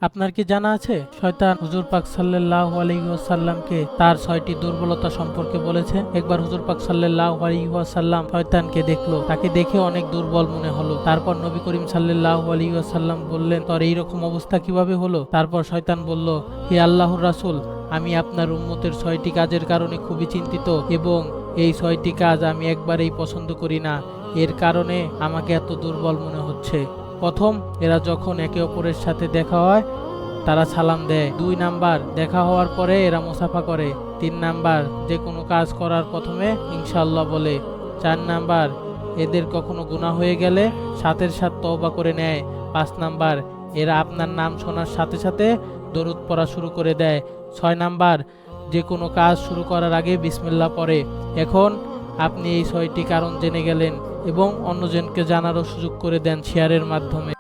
আপনার কি জানা আছে শয়তান হুজুর পাক সাল্লাল্লাহু আলাইহি ওয়াসাল্লামকে তার 6টি দুর্বলতা সম্পর্কে বলেছে। একবার হুজুর পাক সাল্লাল্লাহু আলাইহি ওয়াসাল্লাম শয়তানকে দেখলো, তাকে দেখে অনেক দুর্বল মনে হলো। তারপর নবী করিম সাল্লাল্লাহু আলাইহি ওয়াসাল্লাম বললেন, তোর এইরকম অবস্থা কিভাবে হলো? তারপর শয়তান বলল, হে আল্লাহর রাসূল, আমি আপনার উম্মতের 6টি কাজের কারণে খুবই চিন্তিত এবং এই 6টি কাজ আমি একবারেই পছন্দ করি না, এর কারণে আমাকে এত দুর্বল মনে হচ্ছে। প্রথম, এরা যখন একে অপরের সাথে দেখা হয় তারা সালাম দেয়। 2 নাম্বার, দেখা হওয়ার পরে এরা মুসাফা করে। 3 নাম্বার, যে কোনো কাজ করার প্রথমে ইনশাআল্লাহ বলে। 4 নাম্বার, এদের কখনো গুনাহ হয়ে গেলে সাথের সাথে তওবা করে নেয়। 5 নাম্বার, এরা আপনার নাম শোনার সাথে সাথে দরুদ পড়া শুরু করে দেয়। 6 নাম্বার, যে কোনো কাজ শুরু করার আগে বিসমিল্লাহ পড়ে। এখন আপনি এই 6টি কারণ জেনে গেলেন এবং অন্যজনকে জানারও সুযোগ করে দেন শেয়ারের মাধ্যমে।